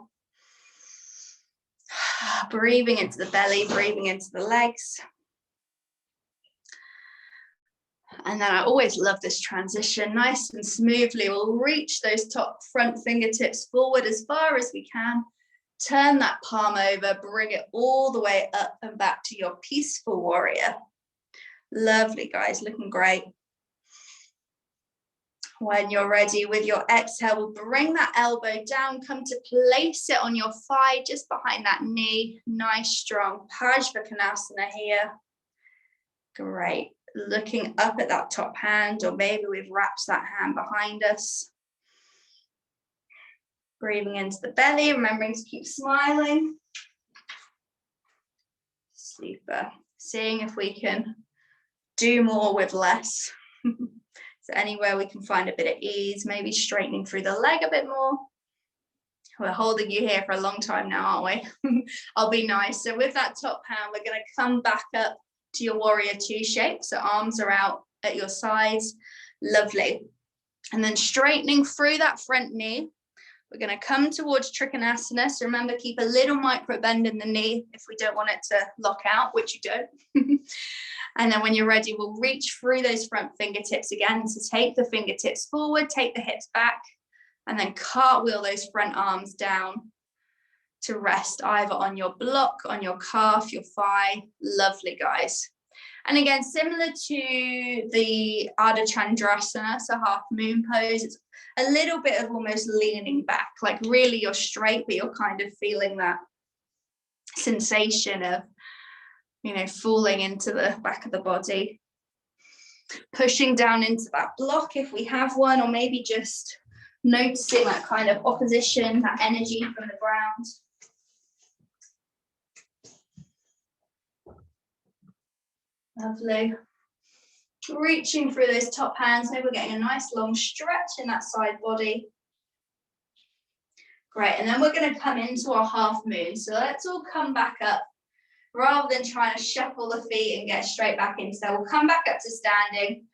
Breathing into the belly, breathing into the legs. And then I always love this transition, nice and smoothly. We'll reach those top front fingertips forward as far as we can. Turn that palm over, bring it all the way up and back to your peaceful warrior. Lovely, guys, looking great. When you're ready with your exhale, we'll bring that elbow down, come to place it on your thigh, just behind that knee. Nice, strong Parsvakonasana here. Great. Looking up at that top hand, or maybe we've wrapped that hand behind us. Breathing into the belly, remembering to keep smiling. Super. Seeing if we can do more with less. So anywhere we can find a bit of ease, maybe straightening through the leg a bit more. We're holding you here for a long time now, aren't we? I'll be nice. So with that top hand, we're going to come back up to your warrior two shape. So arms are out at your sides. Lovely. And then straightening through that front knee. We're going to come towards Trikonasana. So remember, keep a little micro bend in the knee if we don't want it to lock out, which you don't. And then when you're ready, we'll reach through those front fingertips again. So take the fingertips forward, take the hips back, and then cartwheel those front arms down to rest either on your block, on your calf, your thigh. Lovely, guys. And again, similar to the Ardha Chandrasana, so half moon pose, it's a little bit of almost leaning back, like really you're straight, but you're kind of feeling that sensation of, falling into the back of the body. Pushing down into that block if we have one, or maybe just noticing that kind of opposition, that energy from the ground. Lovely. Reaching through those top hands, maybe we're getting a nice long stretch in that side body. Great, and then we're going to come into our half moon. So let's all come back up rather than trying to shuffle the feet and get straight back into there. We'll come back up to standing.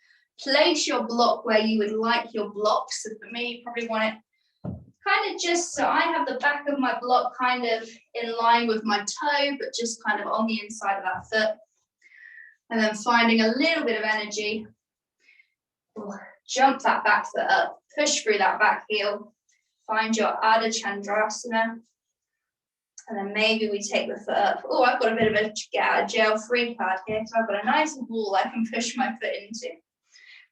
Place your block where you would like your block. So for me, you probably want it kind of just so I have the back of my block kind of in line with my toe, but just kind of on the inside of that foot. And then finding a little bit of energy. Jump that back foot up, push through that back heel. Find your Ardha Chandrasana. And then maybe we take the foot up. Oh, I've got a bit of a get out of jail free card here. So I've got a nice wall I can push my foot into.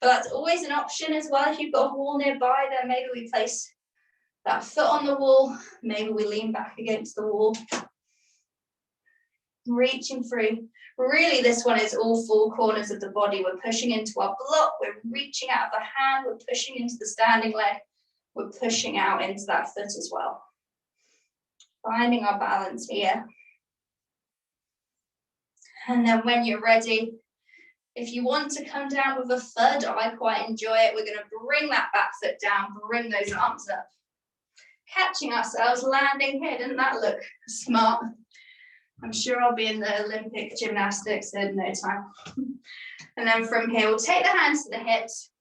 But that's always an option as well. If you've got a wall nearby, then maybe we place that foot on the wall. Maybe we lean back against the wall. Reaching through. Really, this one is all four corners of the body. We're pushing into our block. We're reaching out of the hand. We're pushing into the standing leg. We're pushing out into that foot as well. Finding our balance here. And then when you're ready, if you want to come down with a thud, I quite enjoy it. We're going to bring that back foot down, bring those arms up. Catching ourselves, landing here. Didn't that look smart? I'm sure I'll be in the Olympic gymnastics in no time. And then from here, we'll take the hands to the hips.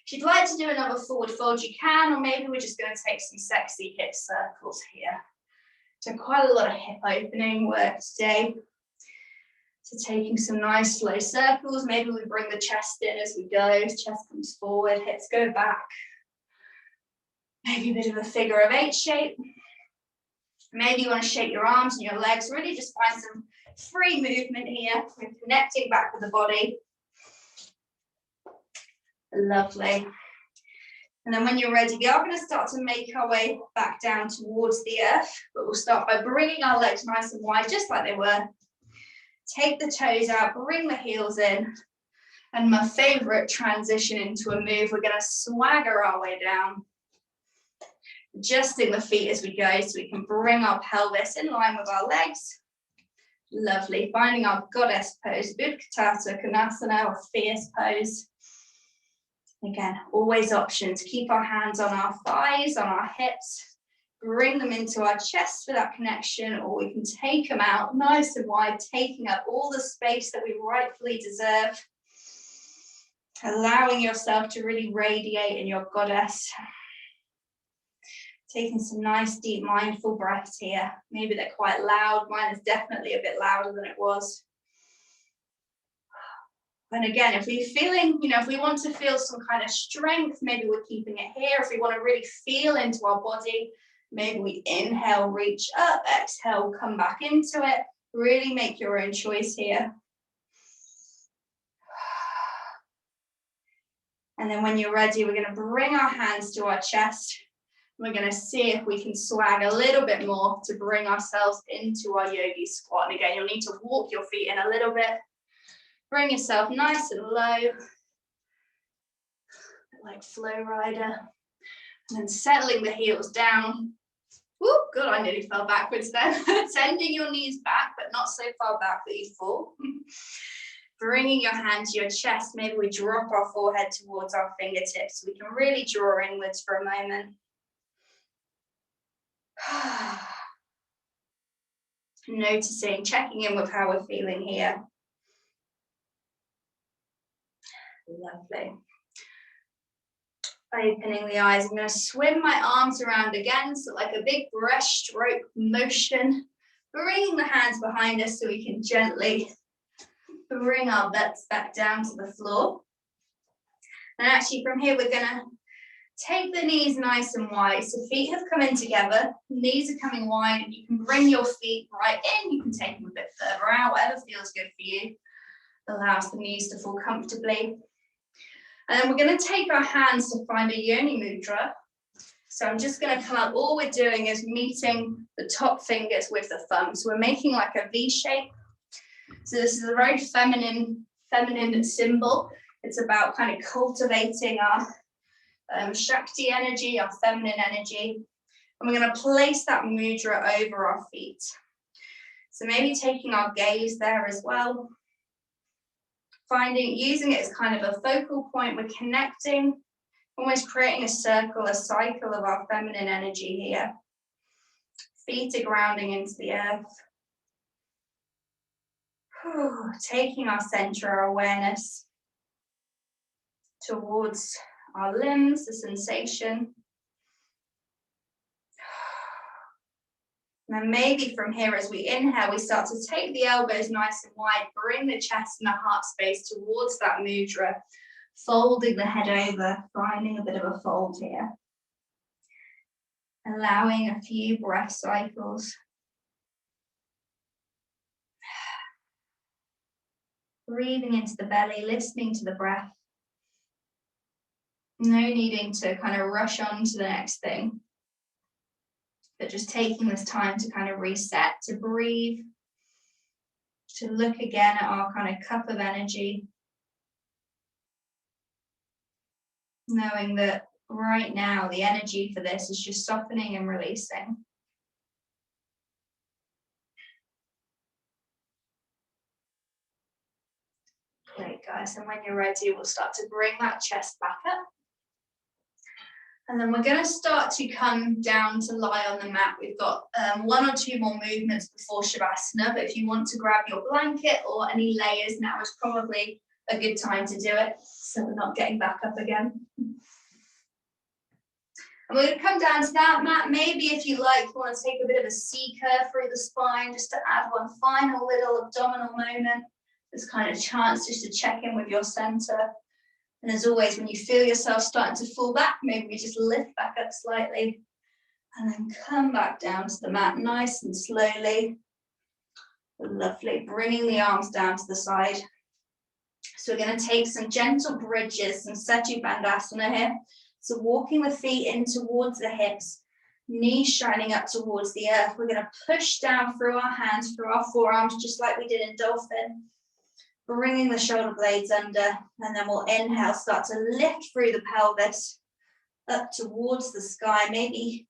If you'd like to do another forward fold, you can, or maybe we're just going to take some sexy hip circles here. So quite a lot of hip opening work today. So taking some nice slow circles. Maybe we bring the chest in as we go. Chest comes forward, hips go back. Maybe a bit of a figure of 8 shape. Maybe you want to shake your arms and your legs. Really just find some free movement here. We're connecting back with the body. Lovely. And then when you're ready, we are going to start to make our way back down towards the earth, but we'll start by bringing our legs nice and wide, just like they were. Take the toes out, bring the heels in. And my favorite transition into a move, we're going to swagger our way down. Adjusting the feet as we go so we can bring our pelvis in line with our legs. Lovely. Finding our goddess pose, Utkatasana Konasana, or fierce pose. Again, always options. Keep our hands on our thighs, on our hips. Bring them into our chest for that connection, or we can take them out nice and wide, taking up all the space that we rightfully deserve. Allowing yourself to really radiate in your goddess. Taking some nice, deep, mindful breaths here. Maybe they're quite loud. Mine is definitely a bit louder than it was. And again, if we're feeling, if we want to feel some kind of strength, maybe we're keeping it here. If we want to really feel into our body, maybe we inhale, reach up, exhale, come back into it. Really make your own choice here. And then when you're ready, we're going to bring our hands to our chest. We're going to see if we can swag a little bit more to bring ourselves into our yogi squat. And again, you'll need to walk your feet in a little bit. Bring yourself nice and low, like flow rider. And then settling the heels down. Whoop, good, I nearly fell backwards then. Sending your knees back, but not so far back that you fall. Bringing your hand to your chest. Maybe we drop our forehead towards our fingertips. We can really draw inwards for a moment. Noticing, checking in with how we're feeling here. Lovely. Opening the eyes, I'm going to swim my arms around again, so like a big breaststroke motion. Bringing the hands behind us so we can gently bring our butts back down to the floor. And actually from here, we're going to take the knees nice and wide. So feet have come in together, knees are coming wide, and you can bring your feet right in. You can take them a bit further out, whatever feels good for you. Allows the knees to fall comfortably. And then we're going to take our hands to find a yoni mudra. So I'm just going to come up. All we're doing is meeting the top fingers with the thumb. So we're making like a V shape. So this is a very feminine symbol. It's about kind of cultivating our Shakti energy, our feminine energy. And we're going to place that mudra over our feet. So maybe taking our gaze there as well. using it as kind of a focal point. We're connecting, almost creating a circle, a cycle of our feminine energy here. Feet are grounding into the earth. Taking our center, our awareness towards our limbs, the sensation. And then maybe from here, as we inhale, we start to take the elbows nice and wide, bring the chest and the heart space towards that mudra, folding the head over, finding a bit of a fold here. Allowing a few breath cycles. Breathing into the belly, listening to the breath. No needing to kind of rush on to the next thing, but just taking this time to kind of reset, to breathe, to look again at our kind of cup of energy. Knowing that right now the energy for this is just softening and releasing. Great, guys, and when you're ready, we'll start to bring that chest back up. And then we're going to start to come down to lie on the mat. We've got 1 or 2 more movements before Shavasana, but if you want to grab your blanket or any layers, now is probably a good time to do it, so we're not getting back up again. And we're going to come down to that mat. Maybe if you like, you want to take a bit of a C curve through the spine, just to add one final little abdominal moment. This kind of chance just to check in with your center. And as always, when you feel yourself starting to fall back, maybe we just lift back up slightly and then come back down to the mat nice and slowly. Lovely, bringing the arms down to the side. So we're going to take some gentle bridges, some Setu Bandhasana here. So walking the feet in towards the hips, knees shining up towards the earth. We're going to push down through our hands, through our forearms, just like we did in Dolphin. Bringing the shoulder blades under, and then we'll inhale, start to lift through the pelvis up towards the sky, maybe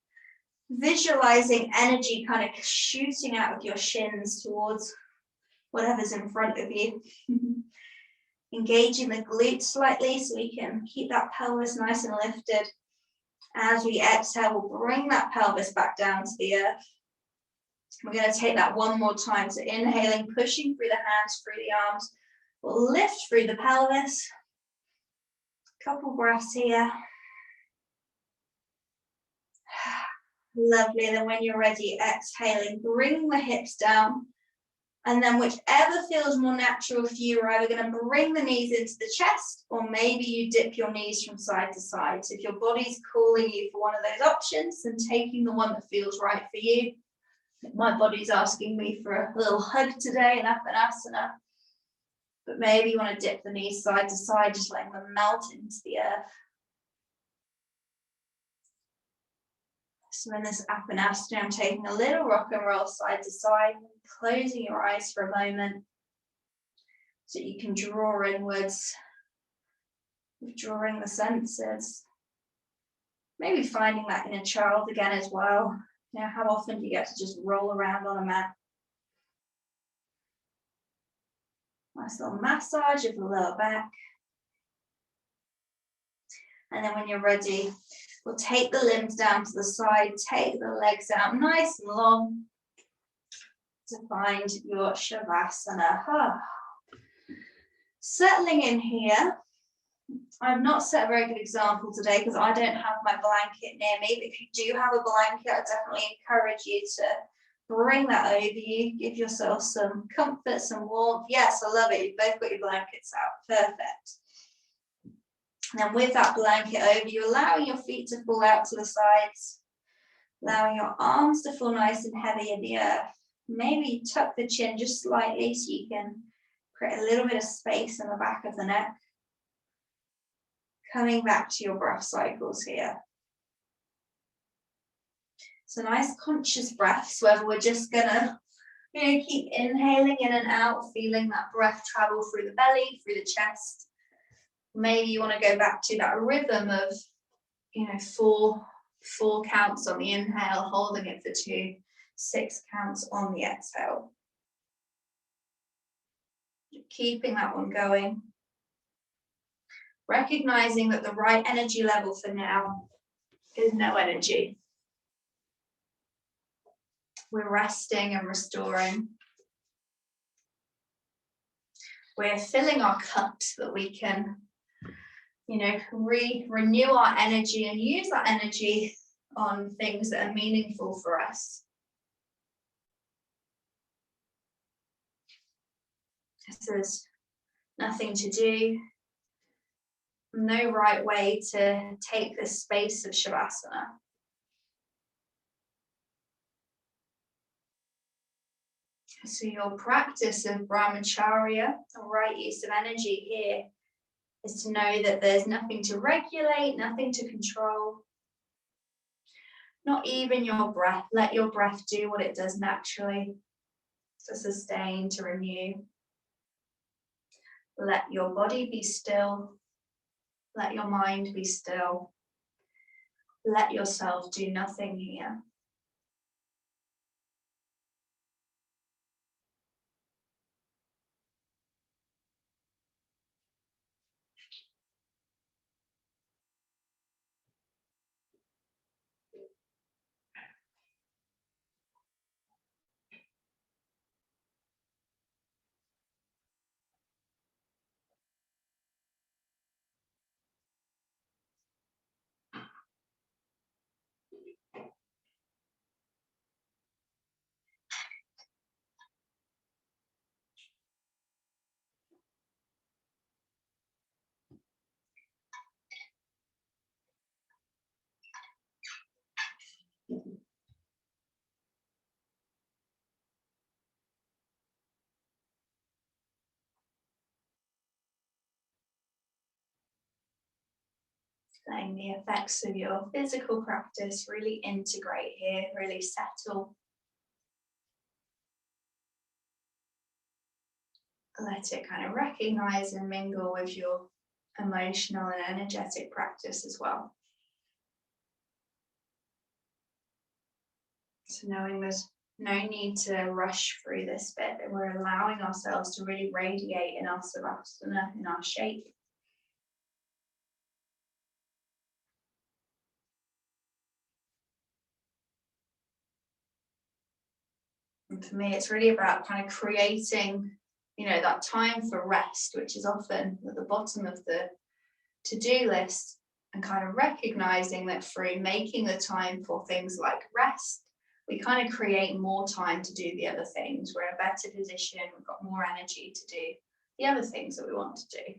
visualizing energy kind of shooting out of your shins towards whatever's in front of you. Engaging the glutes slightly so we can keep that pelvis nice and lifted. As we exhale, we'll bring that pelvis back down to the earth. We're going to take that one more time. So inhaling, pushing through the hands, through the arms. We'll lift through the pelvis. Couple breaths here. Lovely. Then when you're ready, exhaling, bring the hips down. And then whichever feels more natural for you, we're either going to bring the knees into the chest, or maybe you dip your knees from side to side. So if your body's calling you for one of those options, then taking the one that feels right for you. My body's asking me for a little hug today in Apanasana. But maybe you want to dip the knees side to side, just letting them melt into the earth. So in this Apanasana, I'm taking a little rock and roll side to side, closing your eyes for a moment so you can draw inwards, withdrawing the senses. Maybe finding that inner child again as well. You know, how often do you get to just roll around on a mat? Nice little massage of the lower back. And then when you're ready, we'll take the limbs down to the side, take the legs out nice and long to find your Shavasana. Settling in here. I've not set a very good example today because I don't have my blanket near me. But if you do have a blanket, I definitely encourage you to bring that over you. Give yourself some comfort, some warmth. Yes, I love it. You've both got your blankets out. Perfect. And then with that blanket over you, allowing your feet to fall out to the sides, allowing your arms to fall nice and heavy in the earth. Maybe tuck the chin just slightly so you can create a little bit of space in the back of the neck. Coming back to your breath cycles here. So nice conscious breaths, whether we're just gonna keep inhaling in and out, feeling that breath travel through the belly, through the chest. Maybe you want to go back to that rhythm of, four counts on the inhale, holding it for 2, 6 counts on the exhale. Keeping that one going. Recognizing that the right energy level for now is no energy. We're resting and restoring. We're filling our cup so that we can, renew our energy and use that energy on things that are meaningful for us. There's nothing to do, no right way to take this space of Shavasana. So your practice of brahmacharya, or right use of energy here, is to know that there's nothing to regulate, nothing to control. Not even your breath. Let your breath do what it does naturally, to sustain, to renew. Let your body be still. Let your mind be still. Let yourself do nothing here. Letting the effects of your physical practice really integrate here, really settle. Let it kind of recognize and mingle with your emotional and energetic practice as well. So knowing there's no need to rush through this bit, that we're allowing ourselves to really radiate in our savasana, in our shape. And for me, it's really about kind of creating, that time for rest, which is often at the bottom of the to-do list, and kind of recognizing that through making the time for things like rest, we kind of create more time to do the other things. We're in a better position, we've got more energy to do the other things that we want to do.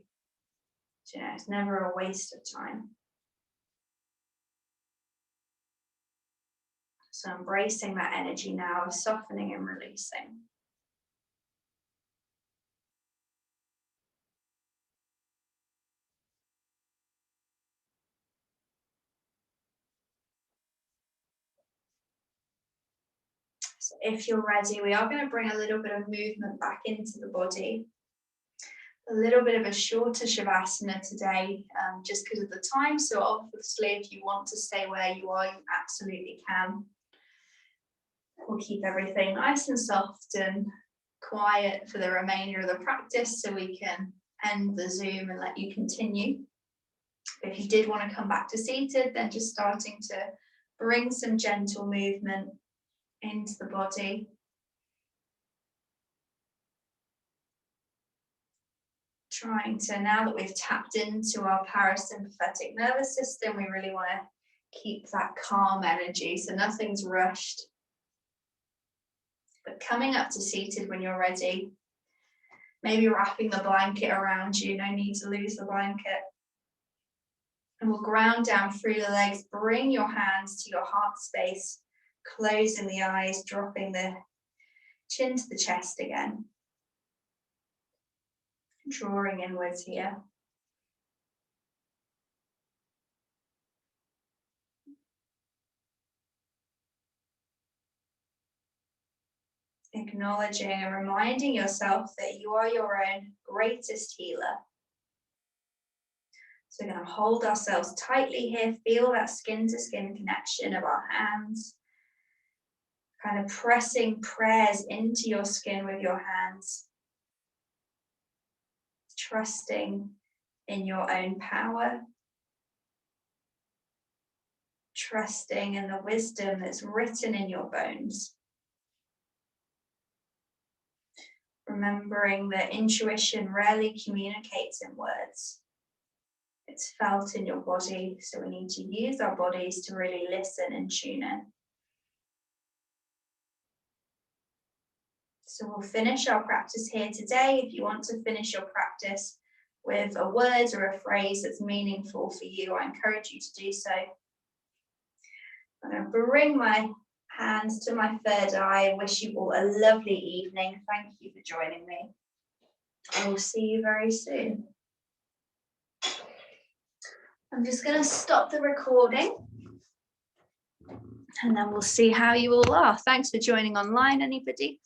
So, it's never a waste of time. So embracing that energy now of softening and releasing. So if you're ready, we are going to bring a little bit of movement back into the body. A little bit of a shorter Shavasana today, just because of the time. So obviously, if you want to stay where you are, you absolutely can. We'll keep everything nice and soft and quiet for the remainder of the practice so we can end the Zoom and let you continue. If you did want to come back to seated, then just starting to bring some gentle movement into the body. Trying to, now that we've tapped into our parasympathetic nervous system, we really want to keep that calm energy, so nothing's rushed. But coming up to seated when you're ready, maybe wrapping the blanket around you, no need to lose the blanket. And we'll ground down through the legs, bring your hands to your heart space, closing the eyes, dropping the chin to the chest again. Drawing inwards here. Acknowledging and reminding yourself that you are your own greatest healer. So we're going to hold ourselves tightly here, feel that skin-to-skin connection of our hands. Kind of pressing prayers into your skin with your hands. Trusting in your own power, trusting in the wisdom that's written in your bones. Remembering that intuition rarely communicates in words. It's felt in your body, so we need to use our bodies to really listen and tune in. So we'll finish our practice here today. If you want to finish your practice with a word or a phrase that's meaningful for you, I encourage you to do so. I'm going to bring my hands to my third eye and wish you all a lovely evening. Thank you for joining me. I will see you very soon. I'm just going to stop the recording and then we'll see how you all are. Thanks for joining online, anybody.